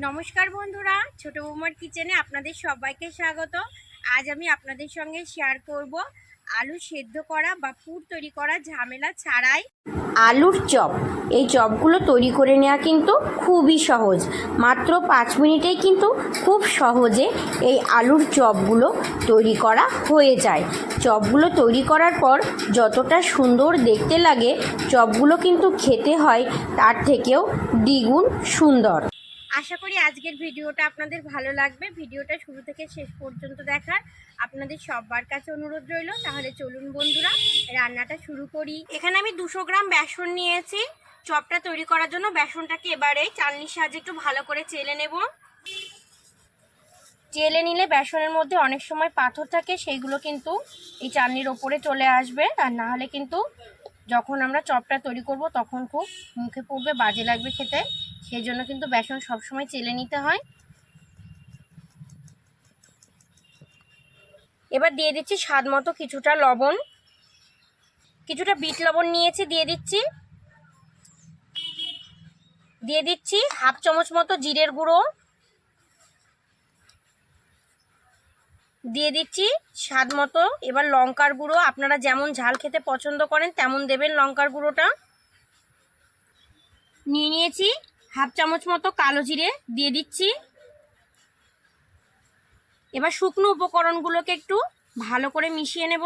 নমস্কার বন্ধুরা, ছোট বৌমার কিচেনে আপনাদের সবাইকে স্বাগত। আজ আমি আপনাদের সঙ্গে শেয়ার করব আলু সেদ্ধ করা বা পুর তৈরি করা ঝামেলা ছাড়াই আলুর চপ। এই চপগুলো তৈরি করে নেওয়া কিন্তু খুবই সহজ। মাত্র 5 মিনিটেই কিন্তু খুব সহজে এই আলুর চপগুলো তৈরি করা হয়ে যায়। চপগুলো তৈরি করার পর যতটা সুন্দর দেখতে লাগে, চপগুলো কিন্তু খেতে হয় তার থেকেও দ্বিগুণ সুন্দর। আশা করি আজকের ভিডিওটা আপনাদের ভালো লাগবে। ভিডিওটা শুরু থেকে শেষ পর্যন্ত দেখার আপনাদের সবার কাছে অনুরোধ রইল। তাহলে চলুন বন্ধুরা, রান্নাটা শুরু করি। এখানে আমি 200 গ্রাম বেসন নিয়েছি চপটা তৈরি করার জন্য। বেসনটাকে এবারে চালনির সাহায্যে একটু ভালো করে চেলে নেব। চেলে নিলে বেসনের মধ্যে অনেক সময় পাথর থাকে, সেইগুলো কিন্তু এই চালনির ওপরে চলে আসবে। আর না হলে কিন্তু যখন আমরা চপটা তৈরি করব তখন খুব মুখে পড়বে, বাজে লাগবে খেতে। সেই জন্য কিন্তু বেসন সবসময় চেলে নিতে হয়। এবার দিয়ে দিচ্ছি স্বাদ মতো কিছুটা লবণ, কিছুটা বিট লবণ নিয়েছি দিয়ে দিচ্ছি। দিয়ে দিচ্ছি হাফ চামচ মতো জিরের গুঁড়ো, দিয়ে দিচ্ছি স্বাদ মতো এবার লঙ্কার গুঁড়ো। আপনারা যেমন ঝাল খেতে পছন্দ করেন তেমন দেবেন লঙ্কার গুঁড়োটা। নিয়ে নিয়েছি হাফ চামচ মতো কালো জিরে দিয়ে দিচ্ছি। এবার শুকনো উপকরণগুলোকে একটু ভালো করে মিশিয়ে নেব।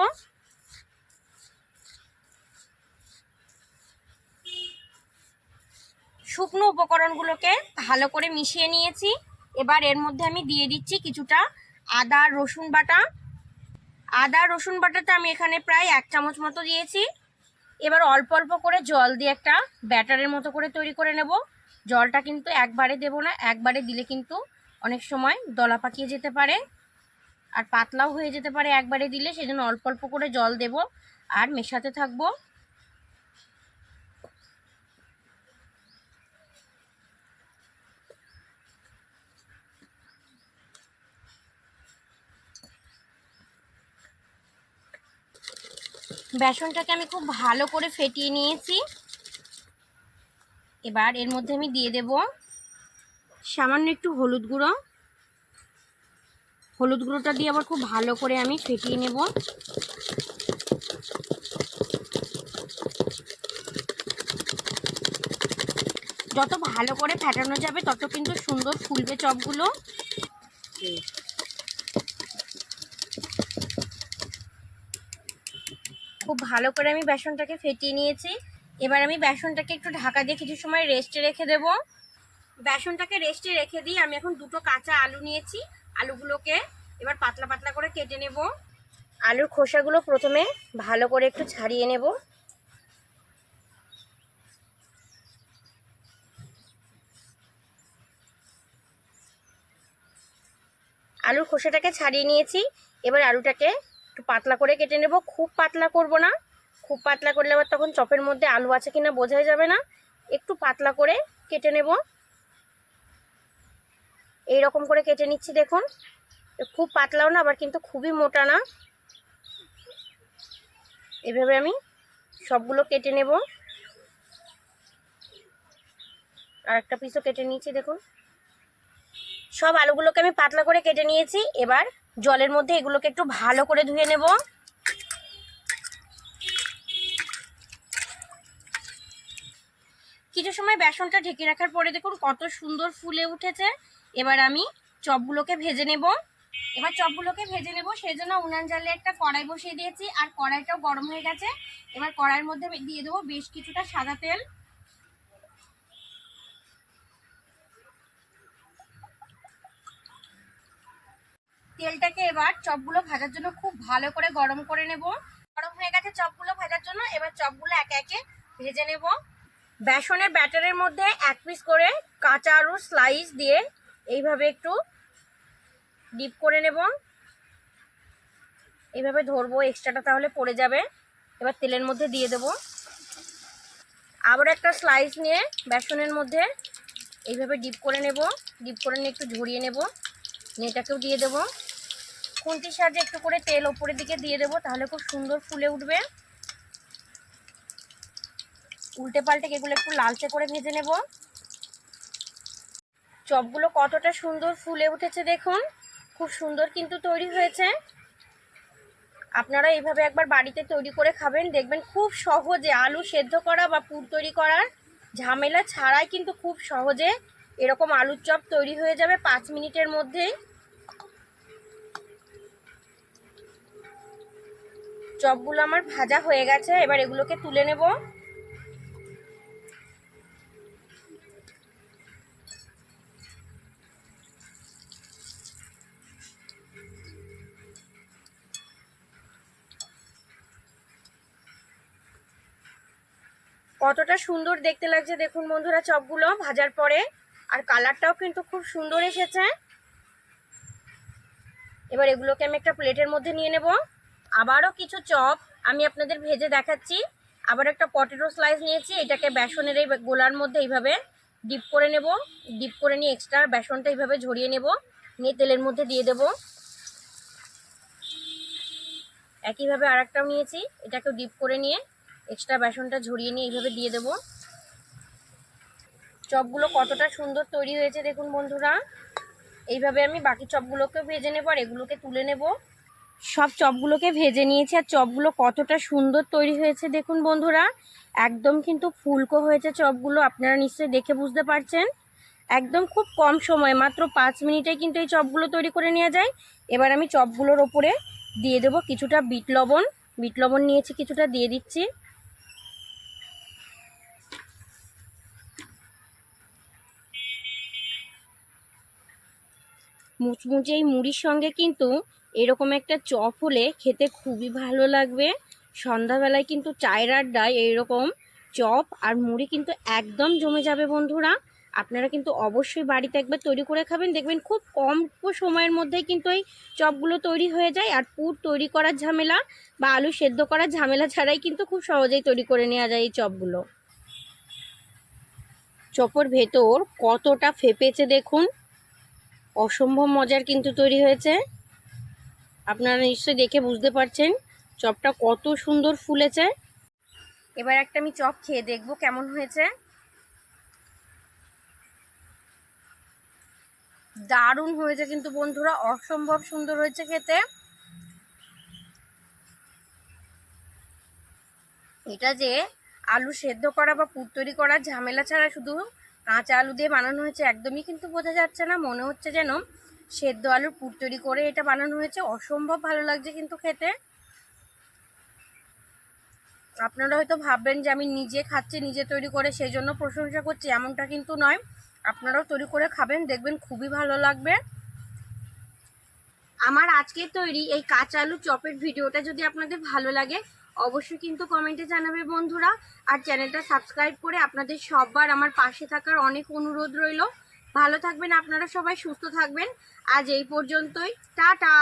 শুকনো উপকরণগুলোকে ভালো করে মিশিয়ে নিয়েছি। এবার এর মধ্যে আমি দিয়ে দিচ্ছি কিছুটা আদা রসুন বাটা। আদা রসুন বাটাটা আমি এখানে প্রায় 1 চামচ মতো দিয়েছি। এবার অল্প অল্প করে জল দিয়ে একটা ব্যাটারের মতো করে তৈরি করে নেব। জলটা কিন্তু একবারে দেব না, একবারে দিলে কিন্তু অনেক সময় দলা পাকিয়ে যেতে পারে আর পাতলাও হয়ে যেতে পারে একবারে দিলে। সেজন্য অল্প অল্প করে জল দেব আর মেশাতে থাকবো। বেসনটাকে আমি খুব ভালো করে ফেটিয়ে নিয়েছি। এবার এর মধ্যে আমি দিয়ে দেব সামান্য একটু হলুদ গুঁড়ো। হলুদ গুঁড়োটা দিয়ে আবার খুব ভালো করে আমি ফেটিয়ে নেব। যত ভালো করে ফেটানো যাবে তত কিন্তু সুন্দর ফুলবে চপগুলো। খুব ভালো করে আমি বেসনটাকে ফেটিয়ে নিয়েছি। এবার আমি বেসনটাকে একটু ঢাকা দিয়ে কিছু সময় রেস্টে রেখে দেব। বেসনটাকে রেস্টে রেখে দিয়ে আমি এখন দুটো কাঁচা আলু নিয়েছি। আলুগুলোকে এবার পাতলা পাতলা করে কেটে নেব। আলুর খোসাগুলো প্রথমে ভালো করে একটু ছাড়িয়ে নেব। আলুর খোসাটাকে ছাড়িয়ে নিয়েছি। এবার আলুটাকে একটু পাতলা করে কেটে নেব। খুব পাতলা করব না, খুব পাতলা করলে আবার তখন চপের মধ্যে আলু আছে কিনা বোঝাই যাবে না। একটু পাতলা করে কেটে নেব। এই রকম করে কেটে নিচ্ছি দেখুন। খুব পাতলাও না আবার কিন্তু খুবই মোটা না, এভাবে আমি সবগুলো কেটে নেব। আর একটা পিসও কেটে নিয়েছি দেখুন। সব আলুগুলোকে আমি পাতলা করে কেটে নিয়েছি। এবার জলের মধ্যে এগুলোকে একটু ভালো করে ধুয়ে নেব। কিছু সময় বেসনটা ঢেকে রাখার পরে দেখুন কত সুন্দর ফুলে উঠেছে। এবার আমি চপগুলোকে ভেজে নেব। সেই জন্য উনান জ্বালে একটা কড়াই বসিয়ে দিয়েছি আর কড়াইটাও গরম হয়ে গেছে। এবার কড়াইয়ের মধ্যে দিয়ে দেবো বেশ কিছুটা সাদা তেল। তেলটাকে এবার চপগুলো ভাজার জন্য খুব ভালো করে গরম করে নেব। গরম হয়ে গেছে চপগুলো ভাজার জন্য। এবার চপগুলো একে একে ভেজে নেব। বেসনের ব্যাটারের মধ্যে 1 পিস করে কাঁচা আলুর স্লাইস দিয়ে এইভাবে একটু ডিপ করে নেব। এইভাবে ধরবো, এক্সট্রাটা তাহলে পড়ে যাবে। এবার তেলের মধ্যে দিয়ে দেব। আবার একটা স্লাইস নিয়ে বেসনের মধ্যে এইভাবে ডিপ করে নেব। ডিপ করে নিয়ে একটু ঝরিয়ে নেব। এটাকেও দিয়ে দেব। খুন্তির সাহায্যে একটু করে তেল ওপরের দিকে দিয়ে দেবো, তাহলে খুব সুন্দর ফুলে উঠবে। উল্টে পাল্টে এগুলো একটু লালচে করে ভেজে নেব। চপগুলো কতটা সুন্দর ফুলে উঠেছে দেখুন, খুব সুন্দর কিন্তু তৈরি হয়েছে। আপনারা এইভাবে একবার বাড়িতে তৈরি করে খাবেন, দেখবেন খুব সহজে আলু সেদ্ধ করা বা পুর তৈরি করার ঝামেলা ছাড়াই কিন্তু খুব সহজে এরকম আলুর চপ তৈরি হয়ে যাবে 5 মিনিটের মধ্যেই। চপগুলো আমার ভাজা হয়ে গেছে, এবার এগুলোকে তুলে নেব। কতটা সুন্দর দেখতে লাগছে দেখুন বন্ধুরা চপগুলো ভাজার পরে, আর কালারটাও কিন্তু খুব সুন্দর এসেছে। এবার এগুলোকে আমি একটা প্লেটের মধ্যে নিয়ে নেব। আবারও কিছু চপ আমি আপনাদের ভেজে দেখাচ্ছি। আবার একটা পটেটো স্লাইস নিয়েছি, এটাকে বেসনের এই গোলার মধ্যে এইভাবে ডিপ করে নেব। ডিপ করে নিয়ে এক্সট্রা বেসনটা এইভাবে ঝরিয়ে নেব, নিয়ে তেলের মধ্যে দিয়ে দেব। একইভাবে আরেকটাও নিয়েছি, এটাকেও ডিপ করে নিয়ে এক্সট্রা বেসনটা ঝরিয়ে নিয়ে এইভাবে দিয়ে দেব। চপগুলো কতটা সুন্দর তৈরি হয়েছে দেখুন বন্ধুরা। এইভাবে আমি বাকি চপগুলোকেও ভেজে নেব আর এগুলোকে তুলে নেব। সব চপগুলোকে ভেজে নিয়েছি, আর চপগুলো কতটা সুন্দর তৈরি হয়েছে দেখুন বন্ধুরা। একদম কিন্তু ফুলকো হয়েছে চপগুলো, আপনারা নিশ্চয়ই দেখে বুঝতে পারছেন। একদম খুব কম সময়ে মাত্র 5 মিনিটে কিন্তু এই চপগুলো তৈরি করে নেওয়া যায়। এবার আমি চপগুলোর ওপরে দিয়ে দেব কিছুটা বিট লবণ। বিট লবণ নিয়েছি কিছুটা, দিয়ে দিচ্ছি। মুচমুচে এই মুড়ির সঙ্গে কিন্তু এরকম একটা চপ হলে খেতে খুবই ভালো লাগবে। সন্ধ্যাবেলায় কিন্তু চায়ের আড্ডায় এইরকম চপ আর মুড়ি কিন্তু একদম জমে যাবে বন্ধুরা। আপনারা কিন্তু অবশ্যই বাড়িতে একবার তৈরি করে খাবেন, দেখবেন খুব কম সময়ের মধ্যেই কিন্তু এই চপগুলো তৈরি হয়ে যায়। আর পুর তৈরি করার ঝামেলা বা আলু সেদ্ধ করার ঝামেলা ছাড়াই কিন্তু খুব সহজেই তৈরি করে নেওয়া যায় এই চপগুলো। চপের ভেতর কতটা ফেপেছে দেখুন, অসম্ভব মজার কিন্তু তৈরি হয়েছে। আপনারা নিশ্চয়ই দেখে বুঝতে পারছেন চপটা কত সুন্দর ফুলেছে। এবার একটা আমি চপ খেয়ে দেখবো কেমন হয়েছে। দারুণ হয়েছে কিন্তু বন্ধুরা, অসম্ভব সুন্দর হয়েছে খেতে। এটা যে আলু সেদ্ধ করা বা পুর তৈরি করার ঝামেলা ছাড়া শুধু কাঁচা আলু দিয়ে বানানো হয়েছে একদমই কিন্তু বোঝা যাচ্ছে না। মনে হচ্ছে যেন সেদ্ধ আলুর পুর তৈরি করে এটা বানানো হয়েছে। অসম্ভব ভালো লাগছে কিন্তু খেতে। আপনারা হয়তো ভাববেন যে আমি নিজে খাচ্ছি, নিজে তৈরি করে সেই জন্য প্রশংসা করছি, এমনটা কিন্তু নয়। আপনারাও তৈরি করে খাবেন, দেখবেন খুবই ভালো লাগবে। আমার আজকের তৈরি এই কাঁচা আলু চপের ভিডিওটা যদি আপনাদের ভালো লাগে অবশ্যই কিন্তু কমেন্টে জানাবে বন্ধুরা। আর চ্যানেলটা সাবস্ক্রাইব করে আপনাদের সবার আমার পাশে থাকার অনেক অনুরোধ রইল। ভালো থাকবেন আপনারা সবাই, সুস্থ থাকবেন। আজ এই পর্যন্তই, টাটা।